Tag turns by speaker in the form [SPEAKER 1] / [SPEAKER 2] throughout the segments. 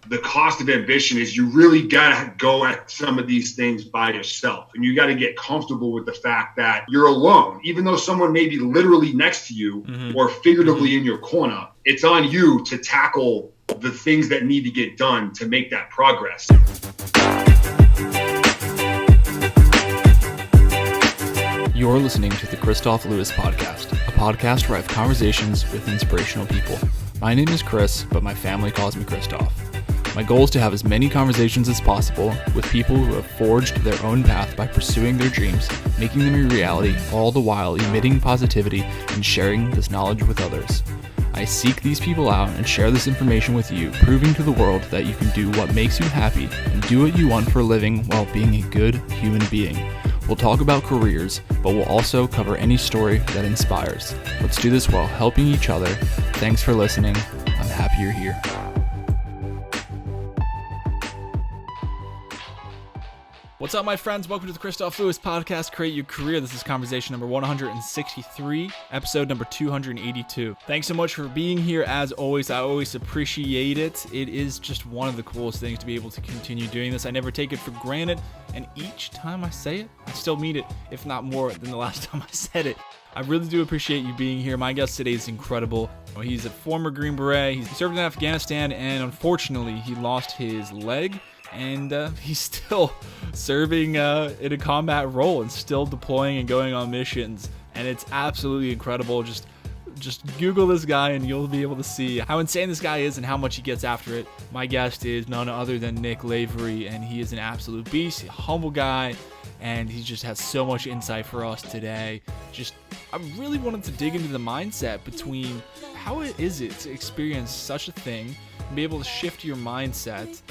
[SPEAKER 1] the cost of ambition is you really got to go at some of these things by yourself. And you got to get comfortable with the fact that you're alone. Even though someone may be literally next to you or figuratively in your corner, it's on you to tackle the things that need to get done to make that progress.
[SPEAKER 2] You're listening to the Kristof Lewis Podcast, a podcast where I have conversations with inspirational people. My name is Chris, but my family calls me Kristof. My goal is to have as many conversations as possible with people who have forged their own path by pursuing their dreams, making them a reality, all the while emitting positivity and sharing this knowledge with others. I seek these people out and share this information with you, proving to the world that you can do what makes you happy and do what you want for a living while being a good human being. We'll talk about careers, but we'll also cover any story that inspires. Let's do this while helping each other. Thanks for listening. I'm happy you're here. What's up, my friends? Welcome to the Kristof Lewis Podcast, Create Your Career. This is conversation number 163, episode number 282. Thanks so much for being here. As always, I always appreciate it. It is just one of the coolest things to be able to continue doing this. I never take it for granted, and each time I say it, I still mean it, if not more than the last time I said it. I really do appreciate you being here. My guest today is incredible. He's a former Green Beret. He served in Afghanistan, and unfortunately, he lost his leg. And he's still serving in a combat role and still deploying and going on missions. And it's absolutely incredible. Just Google this guy and you'll be able to see how insane this guy is and how much he gets after it. My guest is none other than Nick Lavery, and he is an absolute beast, a humble guy, and he just has so much insight for us today. I really wanted to dig into the mindset between how is it to experience such a thing and be able to shift your mindset,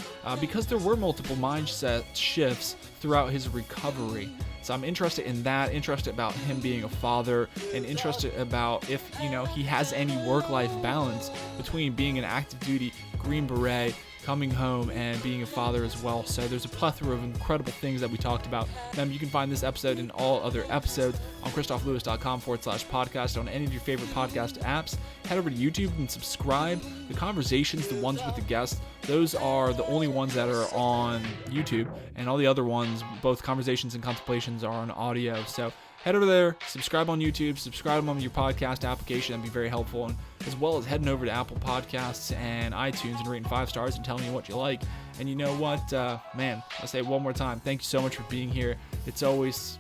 [SPEAKER 2] because there were multiple mindset shifts throughout his recovery. So I'm interested in that, interested about him being a father, and interested about if, he has any work-life balance between being an active duty Green Beret, coming home, and being a father as well. So there's a plethora of incredible things that we talked about. You can find this episode and all other episodes on kristoflewis.com/podcast on any of your favorite podcast apps. Head over to YouTube and subscribe. The conversations, the ones with the guests, those are the only ones that are on YouTube, and all the other ones, both conversations and contemplations, are on audio. So head over there, subscribe on YouTube, subscribe on your podcast application. That'd be very helpful. And as well as heading over to Apple Podcasts and iTunes and rating 5 stars and telling me what you like. And you know what, man, I'll say it one more time. Thank you so much for being here. It's always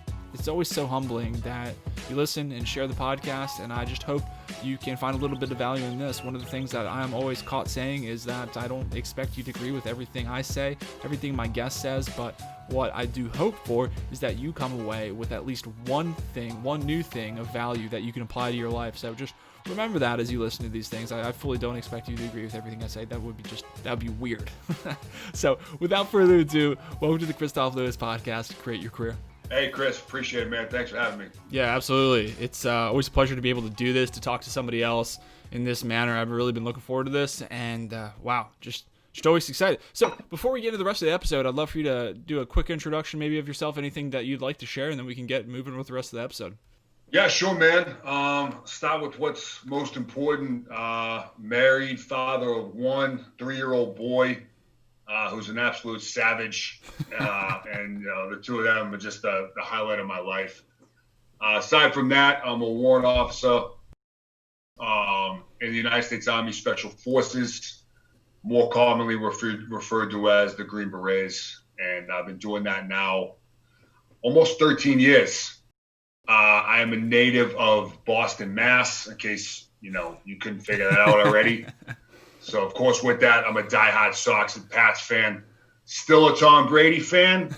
[SPEAKER 2] so humbling that you listen and share the podcast, and I just hope you can find a little bit of value in this. One of the things that I'm always caught saying is that I don't expect you to agree with everything I say, everything my guest says, but what I do hope for is that you come away with at least one new thing of value that you can apply to your life. So just remember that as you listen to these things. I fully don't expect you to agree with everything I say. That would be weird. So without further ado, welcome to the Kristof Lewis Podcast, Create Your Career.
[SPEAKER 1] Hey, Chris, appreciate it, man. Thanks for having me.
[SPEAKER 2] Yeah, absolutely. It's always a pleasure to be able to do this, to talk to somebody else in this manner. I've really been looking forward to this, and wow, just always excited. So before we get into the rest of the episode, I'd love for you to do a quick introduction maybe of yourself, anything that you'd like to share, and then we can get moving with the rest of the episode.
[SPEAKER 1] Yeah, sure, man. Start with what's most important. Married, father of one 3-year-old boy who's an absolute savage. And the two of them are just the highlight of my life. Aside from that, I'm a warrant officer in the United States Army Special Forces, more commonly referred to as the Green Berets. And I've been doing that now almost 13 years. I am a native of Boston, Mass, in case, you couldn't figure that out already. So, of course, with that, I'm a diehard Sox and Pats fan. Still a Tom Brady fan,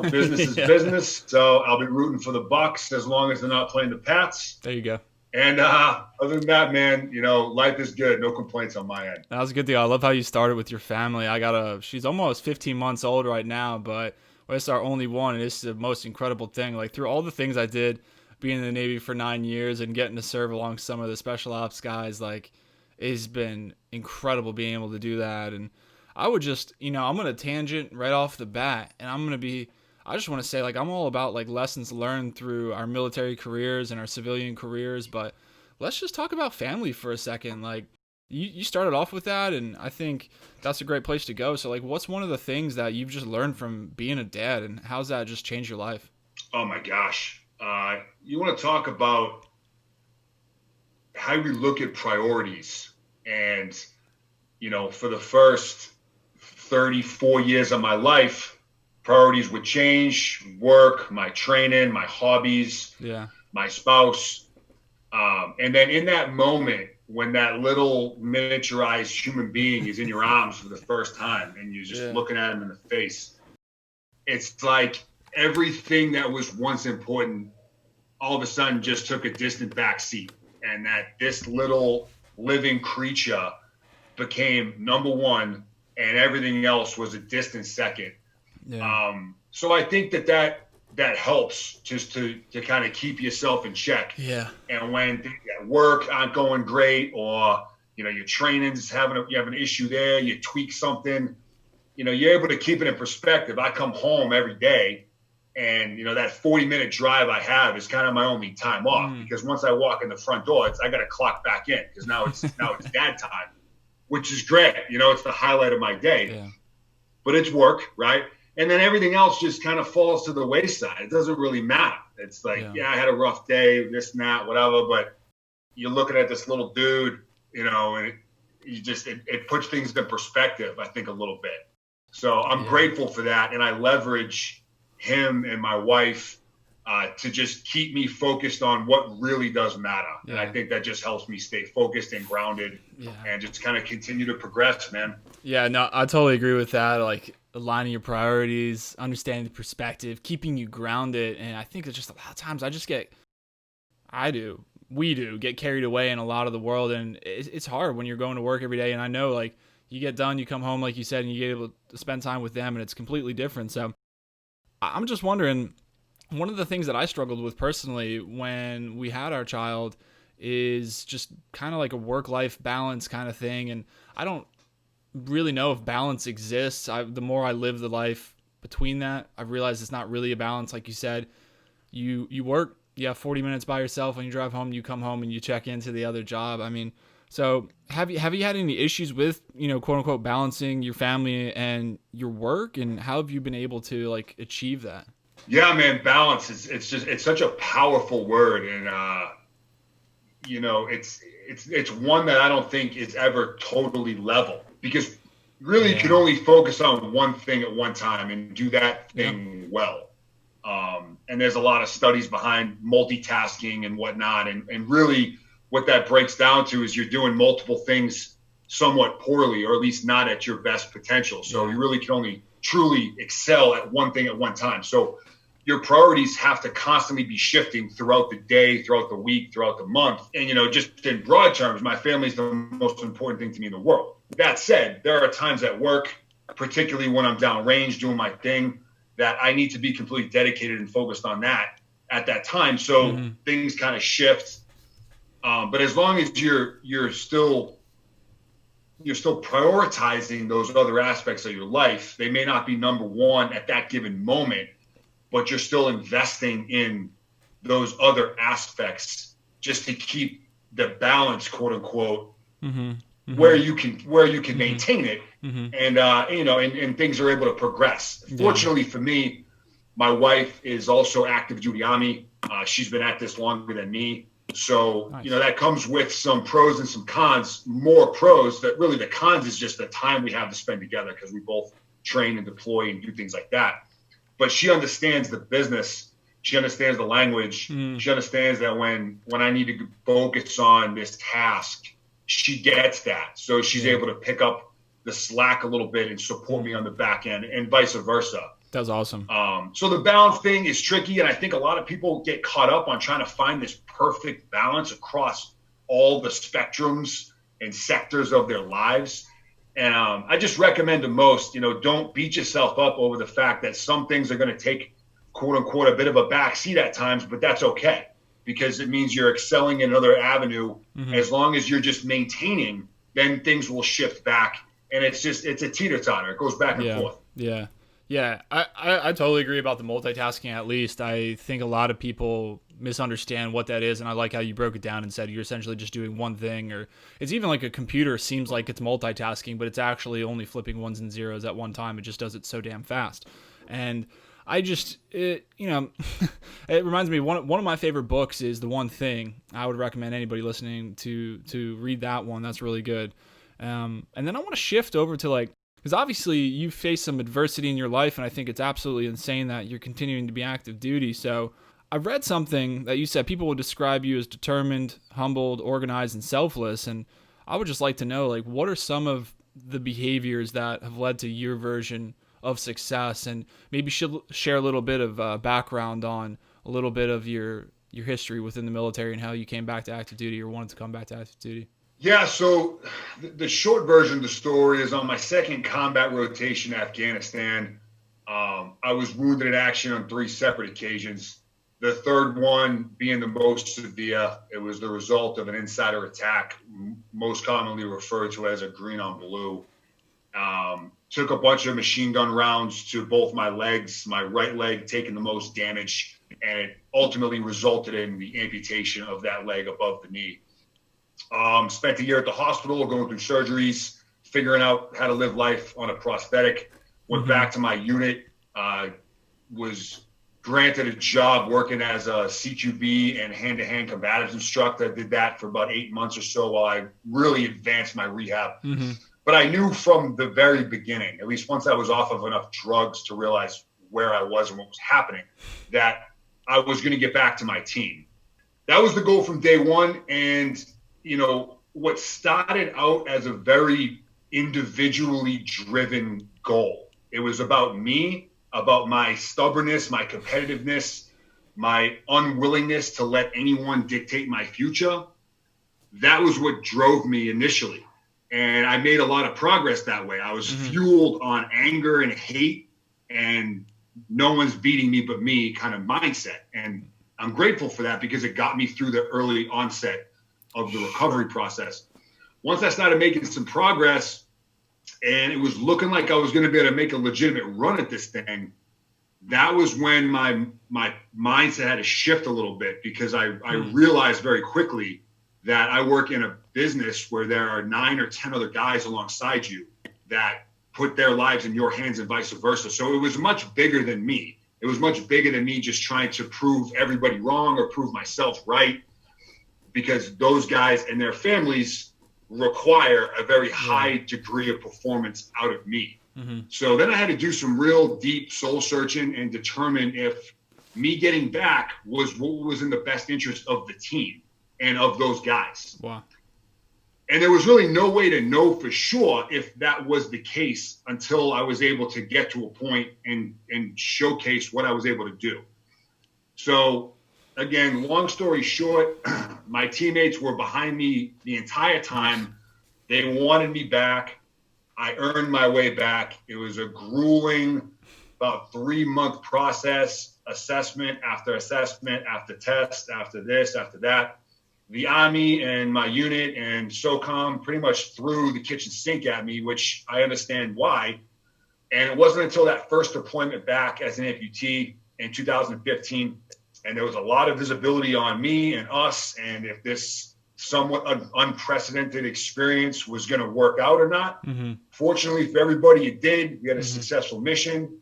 [SPEAKER 1] business is business. So I'll be rooting for the Bucks as long as they're not playing the Pats.
[SPEAKER 2] There you go.
[SPEAKER 1] And other than that, man, life is good. No complaints on my end.
[SPEAKER 2] That was a good deal. I love how you started with your family. She's almost 15 months old right now, but it's our only one, and it's the most incredible thing. Like, through all the things I did, being in the Navy for 9 years and getting to serve along some of the special ops guys, like, it's been incredible being able to do that. And I would just, I'm going to tangent right off the bat, and I just want to say, like, I'm all about, like, lessons learned through our military careers and our civilian careers, but let's just talk about family for a second. Like, You started off with that, and I think that's a great place to go. So, like, what's one of the things that you've just learned from being a dad, and how's that just changed your life?
[SPEAKER 1] Oh my gosh. You want to talk about how we look at priorities. And, for the first 34 years of my life, priorities would change: work, my training, my hobbies, my spouse. And then in that moment, when that little miniaturized human being is in your arms for the first time and you're just looking at him in the face, it's like everything that was once important all of a sudden just took a distant back seat, and that this little living creature became number one and everything else was a distant second. So I think that helps just to kind of keep yourself in check.
[SPEAKER 2] Yeah.
[SPEAKER 1] And when things at work aren't going great, or your training's you have an issue there, you tweak something, you're able to keep it in perspective. I come home every day, and that 40-minute drive I have is kind of my only time off, because once I walk in the front door, I got to clock back in, because now it's dad time, which is great. It's the highlight of my day.
[SPEAKER 2] Yeah.
[SPEAKER 1] But it's work, right? And then everything else just kind of falls to the wayside. It doesn't really matter. It's like, I had a rough day, this and that, whatever. But you're looking at this little dude, and it puts things in perspective, I think, a little bit. So I'm grateful for that. And I leverage him and my wife to just keep me focused on what really does matter. And I think that just helps me stay focused and grounded and just kind of continue to progress, man.
[SPEAKER 2] Yeah, no, I totally agree with that. Like, aligning your priorities, understanding the perspective, keeping you grounded. And I think that just a lot of times we get carried away in a lot of the world. And it's hard when you're going to work every day. And I know, like, you get done, you come home, like you said, and you get able to spend time with them, and it's completely different. So I'm just wondering, one of the things that I struggled with personally when we had our child is just kind of like a work-life balance kind of thing. And I don't really know if balance exists. The more I live the life between that, I've realized it's not really a balance. Like you said, you work, you have 40 minutes by yourself. When you drive home, you come home and you check into the other job. I mean, so have you had any issues with, quote unquote, balancing your family and your work, and how have you been able to, like, achieve that?
[SPEAKER 1] Yeah, man, balance it's such a powerful word. And it's one that I don't think is ever totally level, because really you can only focus on one thing at one time and do that thing well. And there's a lot of studies behind multitasking and whatnot. And really what that breaks down to is you're doing multiple things somewhat poorly, or at least not at your best potential. So you really can only truly excel at one thing at one time. So your priorities have to constantly be shifting throughout the day, throughout the week, throughout the month. And, just in broad terms, my family is the most important thing to me in the world. That said, there are times at work, particularly when I'm downrange doing my thing, that I need to be completely dedicated and focused on that at that time. So things kind of shift. But as long as you're still prioritizing those other aspects of your life, they may not be number one at that given moment, but you're still investing in those other aspects just to keep the balance, quote unquote, where you can maintain it, and and things are able to progress. Fortunately for me, my wife is also active duty Army. She's been at this longer than me. So, nice. That comes with some pros and some cons. More pros, that really the cons is just the time we have to spend together, because we both train and deploy and do things like that. But she understands the business. She understands the language. She understands that when I need to focus on this task, she gets that. So she's able to pick up the slack a little bit and support me on the back end, and vice versa.
[SPEAKER 2] That's awesome.
[SPEAKER 1] So the balance thing is tricky, and I think a lot of people get caught up on trying to find this perfect balance across all the spectrums and sectors of their lives. And I just recommend the most, don't beat yourself up over the fact that some things are going to take, quote unquote, a bit of a backseat at times, but that's okay, because it means you're excelling in another avenue. As long as you're just maintaining, then things will shift back, and it's a teeter-totter. It goes back and forth.
[SPEAKER 2] Yeah, I totally agree about the multitasking. At least I think a lot of people misunderstand what that is. And I like how you broke it down and said you're essentially just doing one thing, or it's even like a computer seems like it's multitasking, but it's actually only flipping ones and zeros at one time. It just does it so damn fast. And it reminds me, one of my favorite books is The One Thing. I would recommend anybody listening to read that one. That's really good. And then I want to shift over to because obviously you've faced some adversity in your life, and I think it's absolutely insane that you're continuing to be active duty. So I've read something that you said people would describe you as determined, humbled, organized, and selfless. And I would just like to know, what are some of the behaviors that have led to your version of success, and maybe share a little bit of background on a little bit of your history within the military and how you came back to active duty or wanted to come back to active duty.
[SPEAKER 1] Yeah, so the short version of the story is on my second combat rotation in Afghanistan. I was wounded in action on 3 separate occasions. The third one being the most severe. It was the result of an insider attack, most commonly referred to as a green on blue. Took a bunch of machine gun rounds to both my legs, my right leg taking the most damage, and it ultimately resulted in the amputation of that leg above the knee. Spent a year at the hospital going through surgeries, figuring out how to live life on a prosthetic. Went back to my unit, was granted a job working as a CQB and hand-to-hand combatives instructor. Did that for about 8 months or so while I really advanced my rehab. But I knew from the very beginning, at least once I was off of enough drugs to realize where I was and what was happening, that I was going to get back to my team. That was the goal from day one. And what started out as a very individually driven goal. It was about me, about my stubbornness, my competitiveness, my unwillingness to let anyone dictate my future. That was what drove me initially. And I made a lot of progress that way. I was fueled on anger and hate and no one's beating me but me kind of mindset. And I'm grateful for that because it got me through the early onset of the recovery process. Once I started making some progress and it was looking like I was going to be able to make a legitimate run at this thing, that was when my mindset had to shift a little bit because I realized very quickly that I work in a business where there are 9 or 10 other guys alongside you that put their lives in your hands and vice versa. So it was much bigger than me. It was much bigger than me just trying to prove everybody wrong or prove myself right, because those guys and their families require a very high degree of performance out of me. So then I had to do some real deep soul searching and determine if me getting back was what was in the best interest of the team and of those guys.
[SPEAKER 2] Wow.
[SPEAKER 1] And there was really no way to know for sure if that was the case until I was able to get to a point and showcase what I was able to do. So again, long story short, my teammates were behind me the entire time. They wanted me back. I earned my way back. It was a grueling, about 3-month process, assessment after test, after this, after that. The Army and my unit and SOCOM pretty much threw the kitchen sink at me, which I understand why. And it wasn't until that first deployment back as an amputee in 2015, and there was a lot of visibility on me and us, and if this somewhat unprecedented experience was going to work out or not. Fortunately for everybody, it did. We had a successful mission.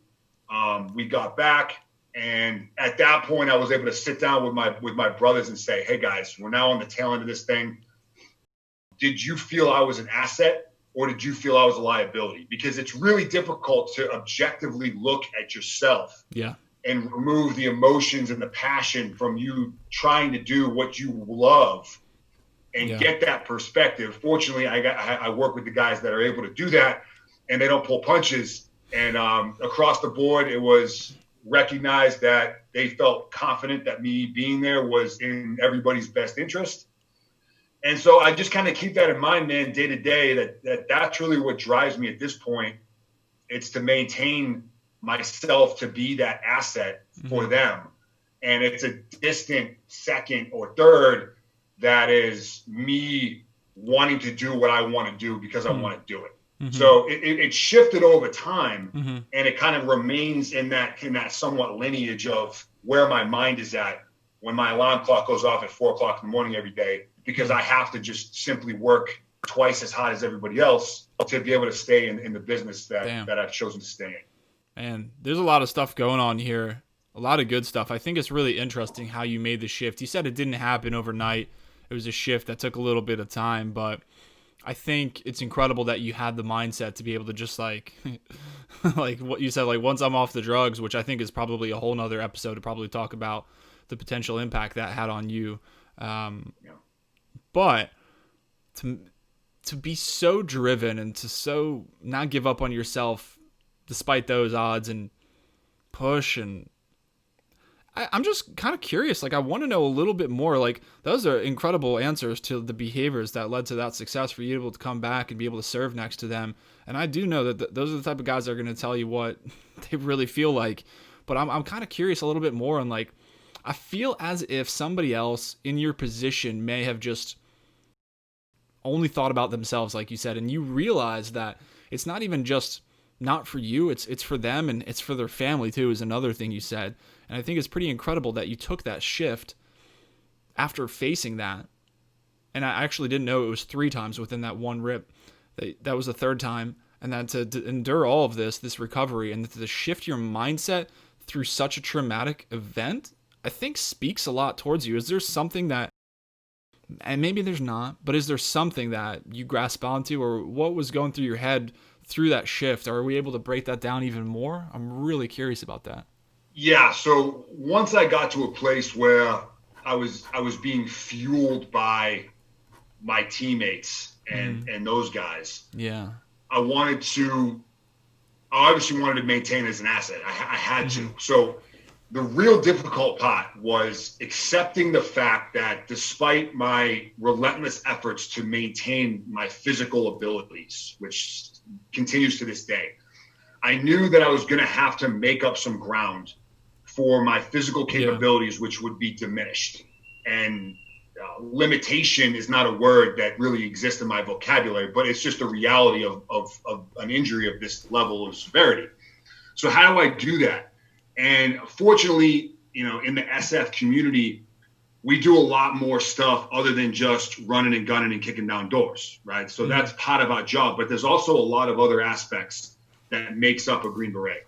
[SPEAKER 1] We got back. And at that point, I was able to sit down with my brothers and say, hey, guys, we're now on the tail end of this thing. Did you feel I was an asset or did you feel I was a liability? Because it's really difficult to objectively look at yourself and remove the emotions and the passion from you trying to do what you love and get that perspective. Fortunately, I work with the guys that are able to do that, and they don't pull punches. And across the board, it was recognized that they felt confident that me being there was in everybody's best interest. And so I just kind of keep that in mind, man, day to day, that's really what drives me at this point. It's to maintain myself to be that asset for them. And it's a distant second or third that is me wanting to do what I want to do because I want to do it. So it shifted over time, and it kind of remains in that somewhat lineage of where my mind is at when my alarm clock goes off at 4:00 in the morning every day, because I have to just simply work twice as hard as everybody else to be able to stay in the business that I've chosen to stay in.
[SPEAKER 2] Man, there's a lot of stuff going on here. A lot of good stuff. I think it's really interesting how you made the shift. You said it didn't happen overnight. It was a shift that took a little bit of time, but I think it's incredible that you had the mindset to be able to just like what you said, like once I'm off the drugs, which I think is probably a whole nother episode to probably talk about the potential impact that had on you. But to be so driven and to so not give up on yourself despite those odds and push, and I'm just kind of curious. Like, I want to know a little bit more. Like, those are incredible answers to the behaviors that led to that success for you able to come back and be able to serve next to them. And I do know that those are the type of guys that are going to tell you what they really feel like. But I'm kind of curious a little bit more on, like, I feel as if somebody else in your position may have just only thought about themselves, like you said, and you realize that it's not even just not for you, it's for them, and it's for their family too, is another thing you said. And I think it's pretty incredible that you took that shift after facing that. And I actually didn't know it was 3 times within that one rip. That was the 3rd time. And then to endure all of this recovery, and to shift your mindset through such a traumatic event, I think speaks a lot towards you. Is there something that, and maybe there's not, but is there something that you grasp onto, or what was going through your head through that shift? Are we able to break that down even more? I'm really curious about that.
[SPEAKER 1] Yeah. So once I got to a place where I was being fueled by my teammates and those guys.
[SPEAKER 2] Yeah.
[SPEAKER 1] I obviously wanted to maintain as an asset. I had to. So the real difficult part was accepting the fact that despite my relentless efforts to maintain my physical abilities, which continues to this day, I knew that I was going to have to make up some ground for my physical capabilities, which would be diminished. And limitation is not a word that really exists in my vocabulary, but it's just a reality of an injury of this level of severity. So how do I do that? And fortunately, in the SF community, we do a lot more stuff other than just running and gunning and kicking down doors, right? So that's part of our job, but there's also a lot of other aspects that makes up a Green Beret.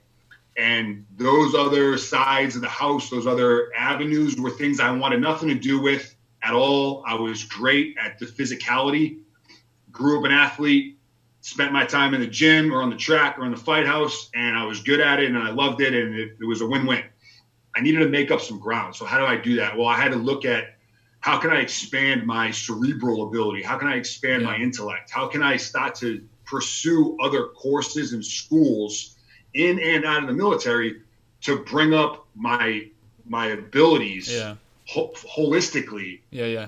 [SPEAKER 1] And those other sides of the house, those other avenues were things I wanted nothing to do with at all. I was great at the physicality, grew up an athlete, spent my time in the gym or on the track or in the fight house, and I was good at it and I loved it, and it was a win-win. I needed to make up some ground. So how do I do that? Well, I had to look at how can I expand my cerebral ability? How can I expand my intellect? How can I start to pursue other courses and schools in and out of the military to bring up my abilities holistically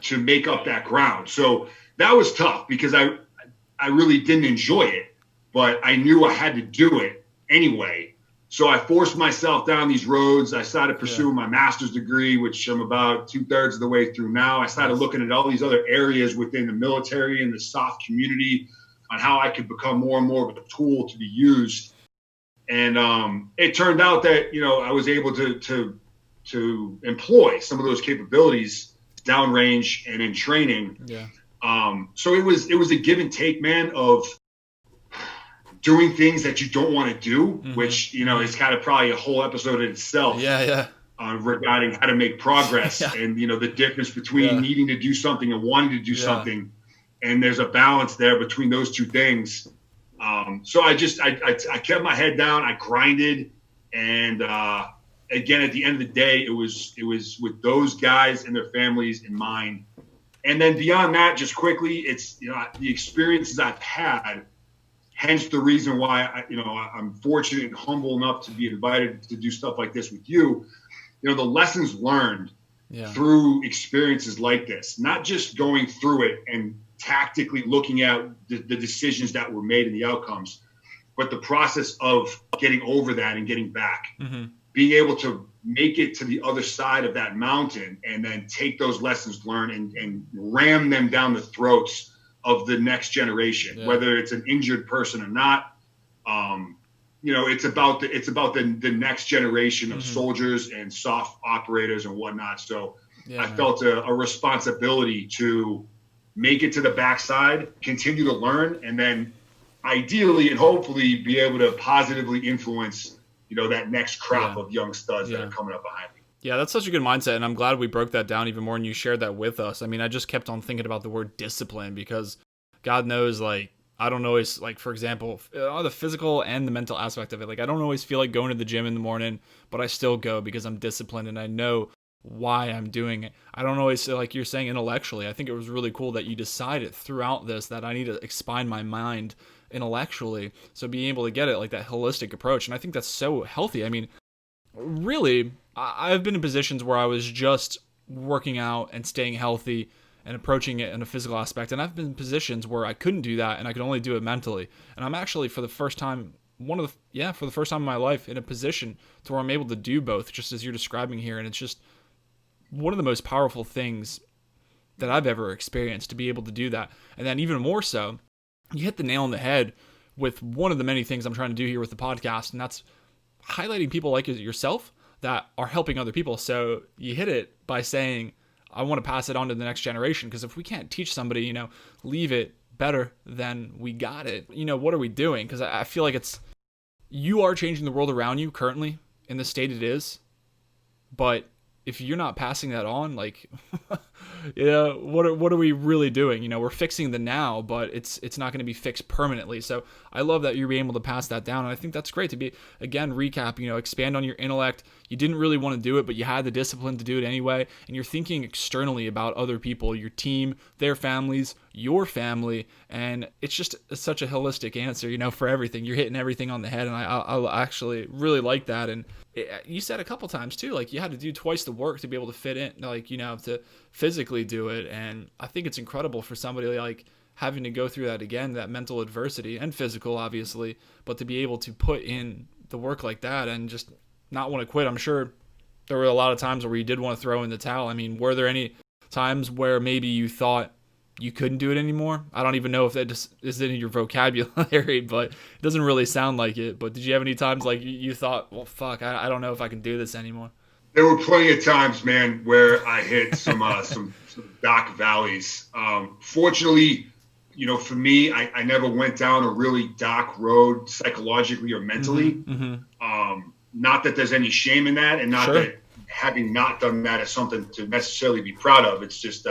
[SPEAKER 1] to make up that ground? So that was tough because I really didn't enjoy it, but I knew I had to do it anyway. So I forced myself down these roads. I started pursuing my master's degree, which I'm about 2/3 of the way through now. I started looking at all these other areas within the military and the soft community on how I could become more and more of a tool to be used. And it turned out that, I was able to employ some of those capabilities downrange and in training. So it was a give and take, man, of doing things that you don't want to do, which, is kind of probably a whole episode in itself. Regarding how to make progress and, the difference between needing to do something and wanting to do something. And there's a balance there between those two things. So I kept my head down. I grinded. And again, at the end of the day, it was with those guys and their families in mind. And then beyond that, just quickly, it's, the experiences I've had, hence the reason why I'm fortunate and humble enough to be invited to do stuff like this with you. The lessons learned through experiences like this, not just going through it and tactically looking at the decisions that were made and the outcomes, but the process of getting over that and getting back, being able to make it to the other side of that mountain and then take those lessons learned and ram them down the throats of the next generation, whether it's an injured person or not. It's about the next generation of soldiers and soft operators and whatnot. So I felt a responsibility to make it to the backside, continue to learn, and then ideally and hopefully be able to positively influence, that next crop of young studs that are coming up behind me.
[SPEAKER 2] Yeah, that's such a good mindset, and I'm glad we broke that down even more and you shared that with us. I mean, I just kept on thinking about the word discipline because God knows, like, I don't always, like, for example, the physical and the mental aspect of it. Like, I don't always feel like going to the gym in the morning, but I still go because I'm disciplined and I know why I'm doing it. I don't always, like you're saying, intellectually. I think it was really cool that you decided throughout this that I need to expand my mind intellectually. So being able to get it, like that holistic approach. And I think that's so healthy. I mean, really, I've been in positions where I was just working out and staying healthy and approaching it in a physical aspect. And I've been in positions where I couldn't do that and I could only do it mentally. And I'm actually, for the first time, for the first time in my life, in a position to where I'm able to do both, just as you're describing here. And it's just one of the most powerful things that I've ever experienced, to be able to do that. And then even more so, you hit the nail on the head with one of the many things I'm trying to do here with the podcast, and that's highlighting people like yourself that are helping other people. So you hit it by saying, I want to pass it on to the next generation, because if we can't teach somebody, leave it better than we got it, what are we doing? Because I feel like you are changing the world around you currently in the state it is, but if you're not passing that on, like, what are we really doing? We're fixing the now, but it's not going to be fixed permanently. So I love that you're being able to pass that down. And I think that's great to be, again, recap, expand on your intellect. You didn't really want to do it, but you had the discipline to do it anyway. And you're thinking externally about other people, your team, their families, your family. And it's just such a holistic answer, for everything. You're hitting everything on the head. And I actually really like that. And you said a couple times too, like you had to do twice the work to be able to fit in, like, to physically do it. And I think it's incredible for somebody like having to go through that again, that mental adversity and physical, obviously, but to be able to put in the work like that and just not want to quit. I'm sure there were a lot of times where you did want to throw in the towel. I mean, were there any times where maybe you thought you couldn't do it anymore? I don't even know if that just is in your vocabulary, but it doesn't really sound like it. But did you have any times like you thought, well, fuck, I don't know if I can do this anymore?
[SPEAKER 1] There were plenty of times, man, where I hit some dark valleys. Fortunately, for me, I never went down a really dark road psychologically or mentally. Mm-hmm. Not that there's any shame in that, and not that having not done that is something to necessarily be proud of. It's just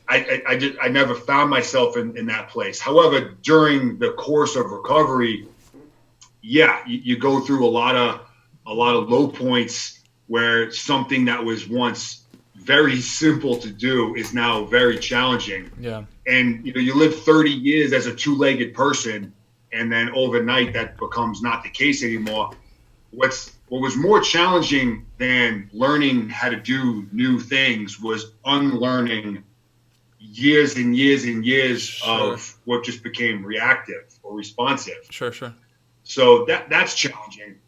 [SPEAKER 1] I never found myself in that place. However, during the course of recovery, you go through a lot of low points where something that was once very simple to do is now very challenging. Yeah. And you live 30 years as a two-legged person, and then overnight that becomes not the case anymore. What was more challenging than learning how to do new things was unlearning years and years and years of what just became reactive or responsive.
[SPEAKER 2] Sure.
[SPEAKER 1] So that's challenging.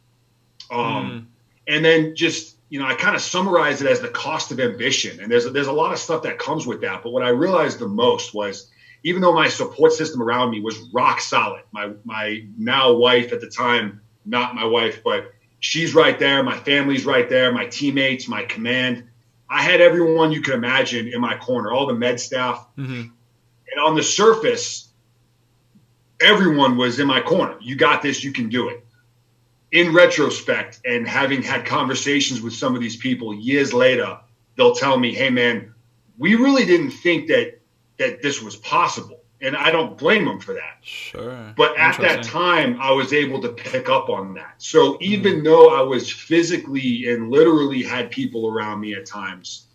[SPEAKER 1] And then just, I kind of summarize it as the cost of ambition. And there's a lot of stuff that comes with that. But what I realized the most was, even though my support system around me was rock solid, my now wife at the time, not my wife, but she's right there. My family's right there. My teammates, my command. I had everyone you could imagine in my corner, all the med staff. Mm-hmm. And on the surface, everyone was in my corner. You got this. You can do it. In retrospect, and having had conversations with some of these people years later, they'll tell me, hey, man, we really didn't think that this was possible. And I don't blame them for that.
[SPEAKER 2] Sure.
[SPEAKER 1] But at that time, I was able to pick up on that. So even though I was physically and literally had people around me at times,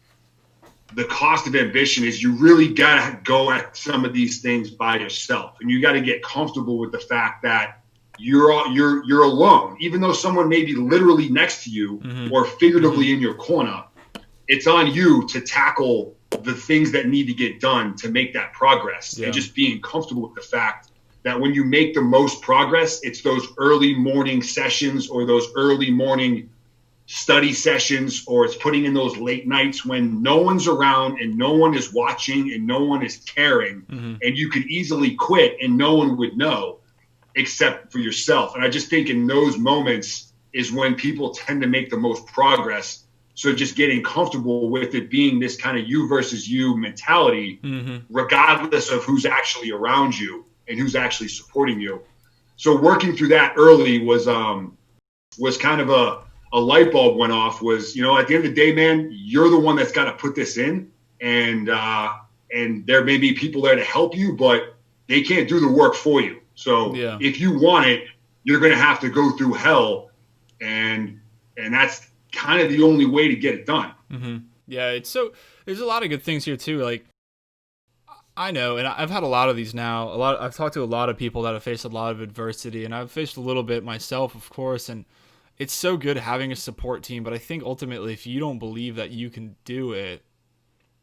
[SPEAKER 1] the cost of ambition is you really got to go at some of these things by yourself. And you got to get comfortable with the fact that you're alone. Even though someone may be literally next to you or figuratively in your corner, it's on you to tackle the things that need to get done to make that progress. And just being comfortable with the fact that when you make the most progress, it's those early morning sessions or those early morning study sessions, or it's putting in those late nights when no one's around and no one is watching and no one is caring, and you could easily quit and no one would know except for yourself. And I just think in those moments is when people tend to make the most progress. So just getting comfortable with it being this kind of you versus you mentality, regardless of who's actually around you and who's actually supporting you. So working through that early was kind of a light bulb went off. Was, you know, at the end of the day, man, you're the one that's got to put this in, and there may be people there to help you, but they can't do the work for you. So if you want it, you're going to have to go through hell, and that's kind of the only way to get it done.
[SPEAKER 2] Yeah, there's a lot of good things here too. Like, I know, and I've had a lot of these now. I've talked to a lot of people that have faced a lot of adversity, and I've faced a little bit myself, of course. And it's so good having a support team. But I think ultimately, if you don't believe that you can do it,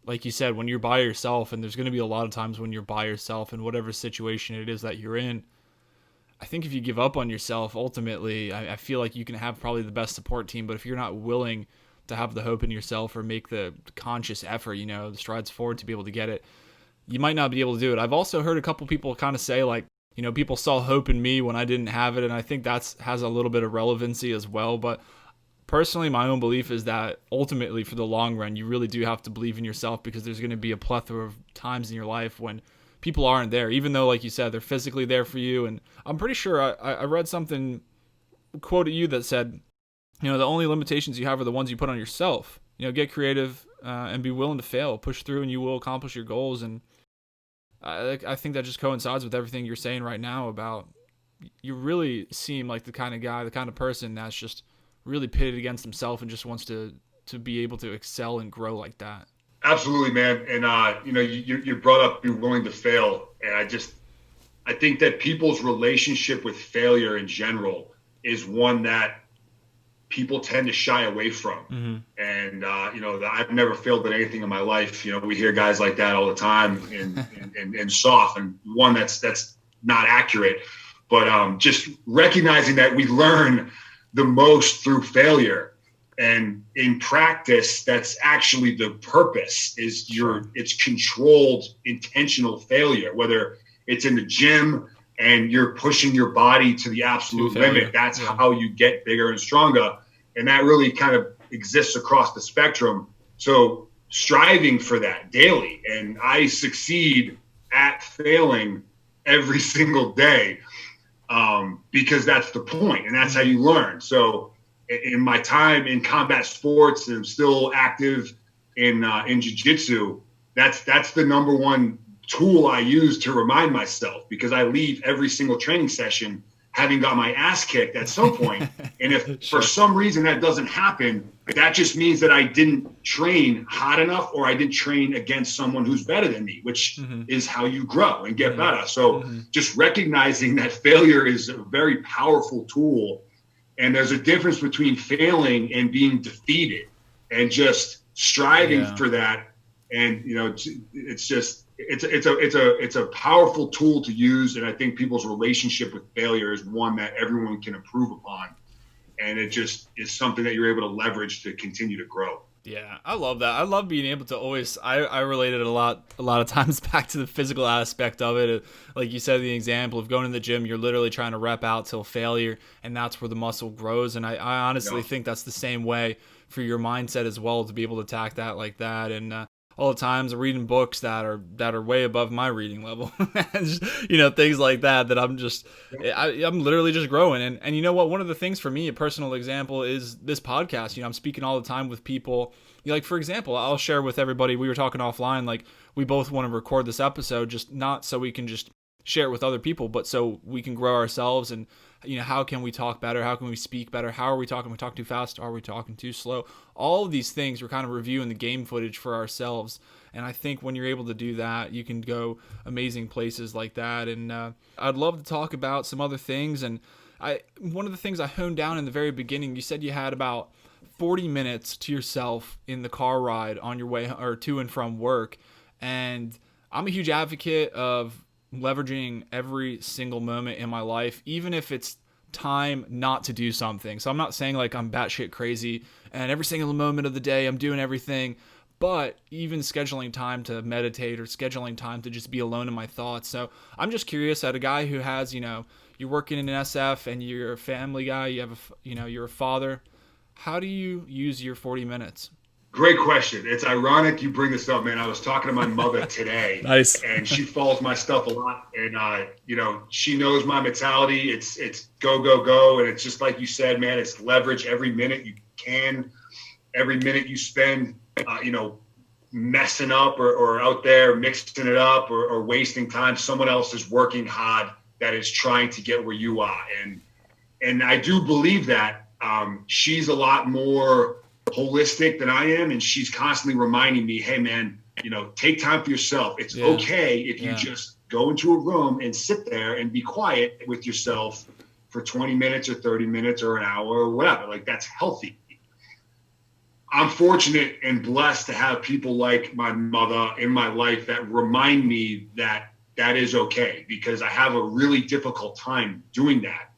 [SPEAKER 2] like you said, when you're by yourself, and there's going to be a lot of times when you're by yourself in whatever situation it is that you're in, I think if you give up on yourself, ultimately, I feel like you can have probably the best support team. But if you're not willing to have the hope in yourself or make the conscious effort, you know, the strides forward to be able to get it, you might not be able to do it. I've also heard a couple people kind of say, like, you know, people saw hope in me when I didn't have it, and I think has a little bit of relevancy as well. But personally, my own belief is that ultimately, for the long run, you really do have to believe in yourself, because there's going to be a plethora of times in your life when people aren't there, even though, like you said, they're physically there for you. And I'm pretty sure I read something, quote at you, that said, you know, the only limitations you have are the ones you put on yourself. You know, get creative and be willing to fail, push through, and you will accomplish your goals. And I think that just coincides with everything you're saying right now about, you really seem like the kind of guy, the kind of person that's just really pitted against himself and just wants to be able to excel and grow like that.
[SPEAKER 1] Absolutely, man. And, you know, you brought up be willing to fail. And I think that people's relationship with failure in general is one that people tend to shy away from. And, you know, I've never failed at anything in my life. You know, we hear guys like that all the time and soft, and one that's not accurate. But just recognizing that we learn the most through failure. And in practice, that's actually the purpose, is it's controlled, intentional failure, whether it's in the gym and you're pushing your body to the absolute limit. That's how you get bigger and stronger. And that really kind of exists across the spectrum. So striving for that daily. And I succeed at failing every single day, because that's the point, and that's how you learn. So in my time in combat sports, and I'm still active in jiu-jitsu, that's the number one tool I use to remind myself, because I leave every single training session having got my ass kicked at some point. And if for some reason that doesn't happen, that just means that I didn't train hard enough, or I didn't train against someone who's better than me, which is how you grow and get better. So just recognizing that failure is a very powerful tool. And there's a difference between failing and being defeated, and just striving for that. And, you know, it's a powerful tool to use. And I think people's relationship with failure is one that everyone can improve upon. And it just is something that you're able to leverage to continue to grow.
[SPEAKER 2] Yeah, I love that. I love being able to always, I related a lot of times back to the physical aspect of it. Like you said, the example of going to the gym, you're literally trying to rep out till failure, and that's where the muscle grows. And I honestly think that's the same way for your mindset as well, to be able to attack that like that. And all the times I'm reading books that are way above my reading level, just, you know, things like that I'm just, I'm literally just growing. And you know what, one of the things for me, a personal example, is this podcast. You know, I'm speaking all the time with people. You know, like, for example, I'll share with everybody, we were talking offline, like, we both want to record this episode, just not so we can just share it with other people, but so we can grow ourselves. And, you know, how can we talk better? How can we speak better? How are we talking? We talk too fast? Are we talking too slow? All of these things, we're kind of reviewing the game footage for ourselves. And I think when you're able to do that, you can go amazing places like that. And I'd love to talk about some other things. And one of the things I honed down in the very beginning, you said you had about 40 minutes to yourself in the car ride on your way or to and from work. And I'm a huge advocate of leveraging every single moment in my life, even if it's time not to do something. So I'm not saying like I'm batshit crazy and every single moment of the day I'm doing everything, but even scheduling time to meditate or scheduling time to just be alone in my thoughts. So I'm just curious, at a guy who has, you know, you're working in an SF and you're a family guy, you have you're a father. How do you use your 40 minutes?
[SPEAKER 1] Great question. It's ironic you bring this up, man. I was talking to my mother today.
[SPEAKER 2] Nice.
[SPEAKER 1] And she follows my stuff a lot. And, she knows my mentality. It's go, go, go. And it's just like you said, man, it's leverage every minute you can, every minute you spend, messing up or out there mixing it up or wasting time. Someone else is working hard that is trying to get where you are. And I do believe that she's a lot more holistic than I am, and she's constantly reminding me, hey man, take time for yourself. It's okay if you just go into a room and sit there and be quiet with yourself for 20 minutes or 30 minutes or an hour or whatever. Like, that's healthy. I'm fortunate and blessed to have people like my mother in my life that remind me that that is okay, because I have a really difficult time doing that.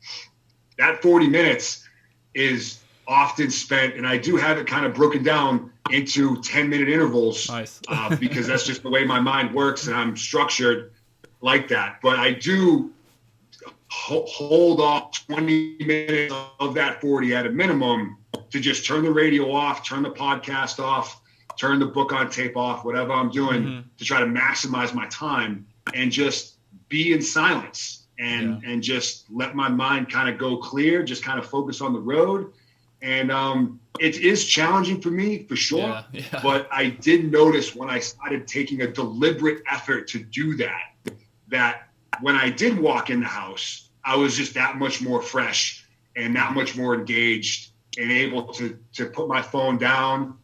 [SPEAKER 1] That 40 minutes is often spent, and I do have it kind of broken down into 10-minute intervals.
[SPEAKER 2] Nice.
[SPEAKER 1] Because that's just the way my mind works, and I'm structured like that. But I do hold off 20 minutes of that 40 at a minimum to just turn the radio off, turn the podcast off, turn the book on tape off, whatever I'm doing, to try to maximize my time and just be in silence and just let my mind kind of go clear, just kind of focus on the road. And it is challenging for me, for sure. But I did notice when I started taking a deliberate effort to do that when I did walk in the house, I was just that much more fresh and that much more engaged and able to put my phone down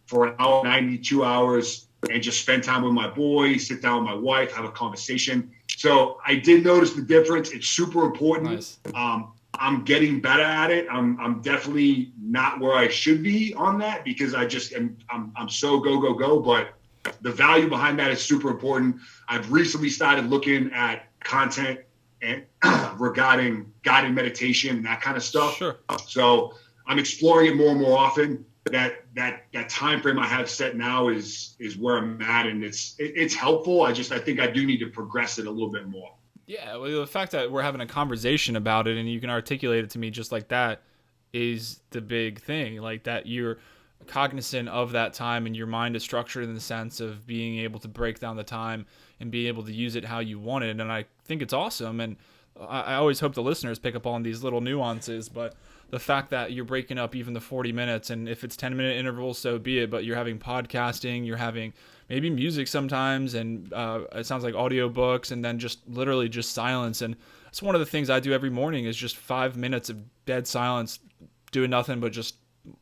[SPEAKER 1] for an hour, 92 hours, and just spend time with my boy, sit down with my wife, have a conversation. So I did notice the difference. It's super important.
[SPEAKER 2] Nice.
[SPEAKER 1] I'm getting better at it. I'm definitely not where I should be on that, because I'm so go, but the value behind that is super important. I've recently started looking at content and regarding guided meditation and that kind of stuff.
[SPEAKER 2] Sure.
[SPEAKER 1] So I'm exploring it more and more often. That time frame I have set now is where I'm at, and it's helpful. I think I do need to progress it a little bit more.
[SPEAKER 2] Yeah, well, the fact that we're having a conversation about it and you can articulate it to me just like that is the big thing. Like, that you're cognizant of that time and your mind is structured in the sense of being able to break down the time and be able to use it how you want it. And I think it's awesome. And I always hope the listeners pick up on these little nuances, but the fact that you're breaking up even the 40 minutes, and if it's 10-minute intervals, so be it, but you're having podcasting, you're having maybe music sometimes, and it sounds like audiobooks, and then just literally just silence. And it's one of the things I do every morning is just 5 minutes of dead silence, doing nothing but just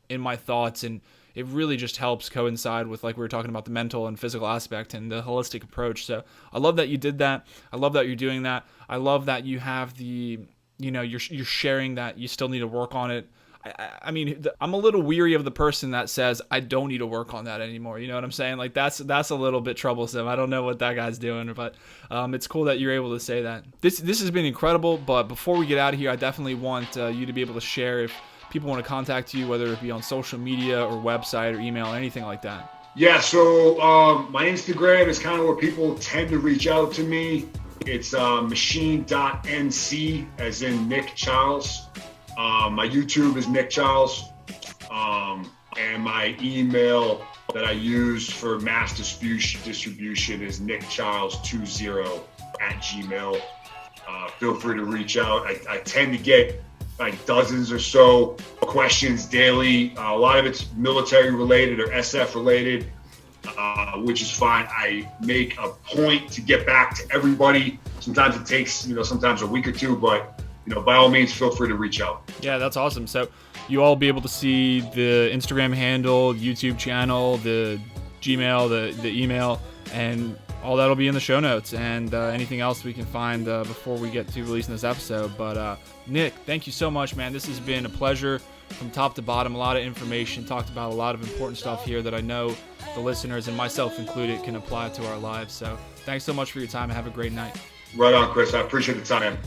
[SPEAKER 2] in my thoughts. And it really just helps coincide with, like we were talking about, the mental and physical aspect and the holistic approach. So I love that you did that. I love that you're doing that. I love that you have you're sharing that you still need to work on it. I mean, I'm a little weary of the person that says, I don't need to work on that anymore. You know what I'm saying? Like, that's a little bit troublesome. I don't know what that guy's doing, but it's cool that you're able to say that. This has been incredible, but before we get out of here, I definitely want you to be able to share if people want to contact you, whether it be on social media or website or email or anything like that.
[SPEAKER 1] Yeah, so my Instagram is kind of where people tend to reach out to me. It's machine.nc, as in Nick Charles. My YouTube is Nick Charles. And my email that I use for mass distribution is nickcharles20@gmail. Feel free to reach out. I tend to get like dozens or so questions daily. A lot of it's military related or SF related, which is fine. I make a point to get back to everybody. Sometimes it takes, sometimes a week or two, but by all means, feel free to reach out.
[SPEAKER 2] Yeah, that's awesome. So you all be able to see the Instagram handle, YouTube channel, the Gmail, the email, and all that'll be in the show notes, and anything else we can find before we get to releasing this episode. But Nick, thank you so much, man. This has been a pleasure from top to bottom. A lot of information, talked about a lot of important stuff here that I know the listeners, and myself included, can apply to our lives. So thanks so much for your time, and have a great night.
[SPEAKER 1] Right on, Chris. I appreciate the time.